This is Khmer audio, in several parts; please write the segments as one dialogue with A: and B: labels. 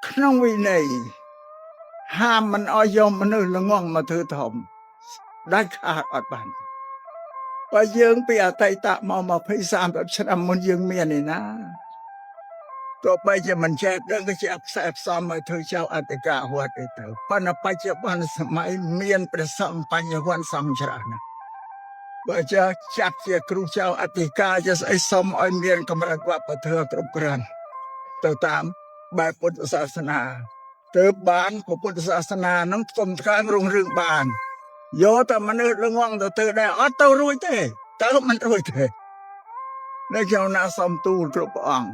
A: ក្នុងវិន័យហាមមិនឲ្យយកមនុស្សល្ងងមកធ្វើធំដាច់ខាតអត់បានបើយើងពីអតីតមក20-30ឆ្នាំមុនយើងមានឯណាទោះបីជាមិនចេះដឹងក៏ជាផ្សេងផ្សំឲ្យធ្វើចៅអធិការវត្តទៅប៉ុន្តែបច្ចុប្បន្នសម័យមានព្រះសង្ឃបញ្ញវន្តសំច្រើនណាស់បើចាចាត់ជាគ្រូចៅអធិការជាស្អីសុំឲ្យមានកម្រិតវប្បធម៌គ្រប់គ្រាន់ទៅតាមបែបពុទ្ធសាសនាទើបបានពុទ្ធសាសនានឹងផ្ទំថ្កើងរុងរឿងបានយកតែមនុស្សល្ងងទៅដែរអត់ទៅរួចទេទៅមិនរួចទេនៅក្នុងណាសំទូលគ្រប់ព្រះអង្គ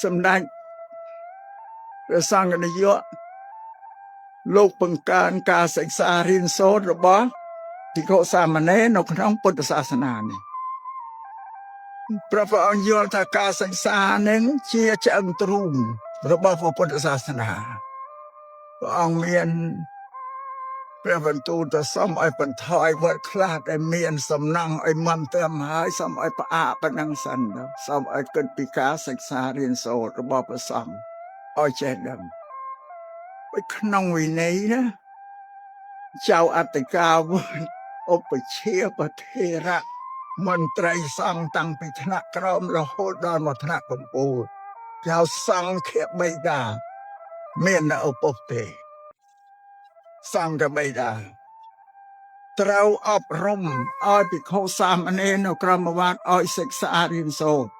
A: សម្ដេចព្រះសង្ឃនាយកលោកបង្កើនការសិក្សារៀនសូត្ររបស់ភិក្ខុសាមណេរនៅក្នុងពុទ្ធសាសនានេះព្រះអង្គយល់ថាការសិក្សានឹងជាឆ្អឹងទ្រូងរបស់ពុទ្ធសាសនាព្រះអង្គមានព្រះបន្ទូលទៅសុំឲ្យបន្ថយវត្តខ្លះដែលមានសំណង់ឲ្យមមត្រឹមហើយសុំឲ្យផ្អាកប៉ុណ្ណឹងសិនទៅសុំឲ្យគិតពីការសិក្សារៀនសូត្ររបស់ព្រះសង្ឃឲ្យចេះដឹងក្នុងវិន័យណាចៅអធិការវត្តឧបជាប្រធេរៈមន្ត្រីសង្ឃតាំងពីថ្នាក់ក្រោមរហូតដល់មកថ្នាក់កំពូលចៅសង្ឃបិតាមាននៅឪពុកទេសង្ឃបិតាត្រូវអប់រំឲ្យភិក្ខុសាមណេរនៅក្រមវត្តឲ្យសិក្សារៀនសូត្រ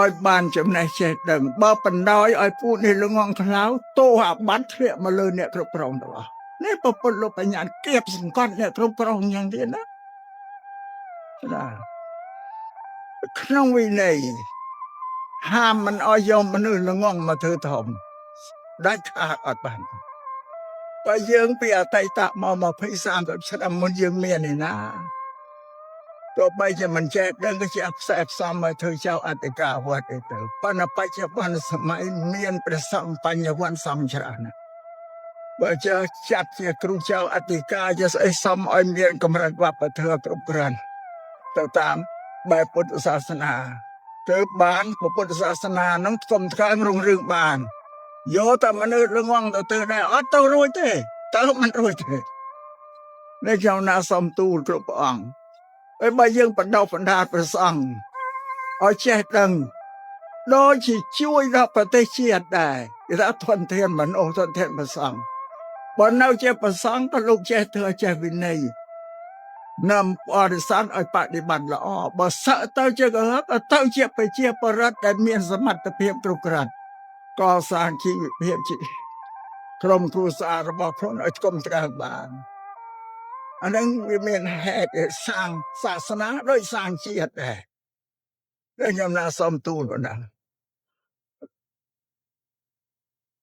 A: ឲ្យបានចំណេះចេះដឹងបើបណ្ដោយឲ្យពួកនេះល្ងងខ្លៅទោសអាបត្តិធ្លាក់មកលើអ្នកគ្រប់គ្រងទាំងអស់នេះពុទ្ធលោកបញ្ញាគៀបសង្កត់អ្នកគ្រប់គ្រងយ៉ាងទៀតណាក្នុងវិន័យហាមមិនឲ្យយកមនុស្សល្ងងមកធ្វើធំដាច់ខាតអត់បានបើយើងពីអតីតមក20-30ឆ្នាំមុនយើងមានឯណាទោះបីជាមិនចេះដឹងក៏ជាផ្សេងផ្សំឲ្យធ្វើចៅអធិការវត្តទៅប៉ុន្តែបច្ចុប្បន្នសម័យមានព្រះសង្ឃបញ្ញវន្តសំច្រើនណាស់បើចាចាត់ជាគ្រូចៅអធិការជាស្អីសុំឲ្យមានកម្រិតវប្បធម៌គ្រប់គ្រាន់ទៅតាមបែបពុទ្ធសាសនាទើបបានពុទ្ធសាសនានឹងផ្ទំថ្កើងរុងរឿងបានយកតែមនុស្សល្ងងទៅដែរអត់ទៅរួចទេទៅមិនរួចទេនៅក្នុងណាសំទូលគ្រប់ព្រះអង្គហើយបើយើងបណ្ដុះបណ្ដាលព្រះសង្ឃឲ្យចេះដឹងដូចជាជួយដល់ប្រទេសជាតិដែរគេថាធនធានមនុស្សធនធានព្រះសង្ឃបើនៅជាព្រះសង្ឃក៏លោកចេះធ្វើចេះវិន័យនាំបរិស័ទឲ្យបដិបត្តិល្អបើសឹកទៅជាកហកទៅជាប្រជាពលរដ្ឋដែលមានសមត្ថភាពគ្រប់គ្រាន់កសាងជីវភាពជាក្រុមគ្រួសាររបស់ខ្លួនឲ្យស្គមស្កើងបានអានឹងវាមានហេតុសាងសាសនាដោយសាងជាតិដែរខ្ញុំណាសូមទូលប៉ុណ្ណា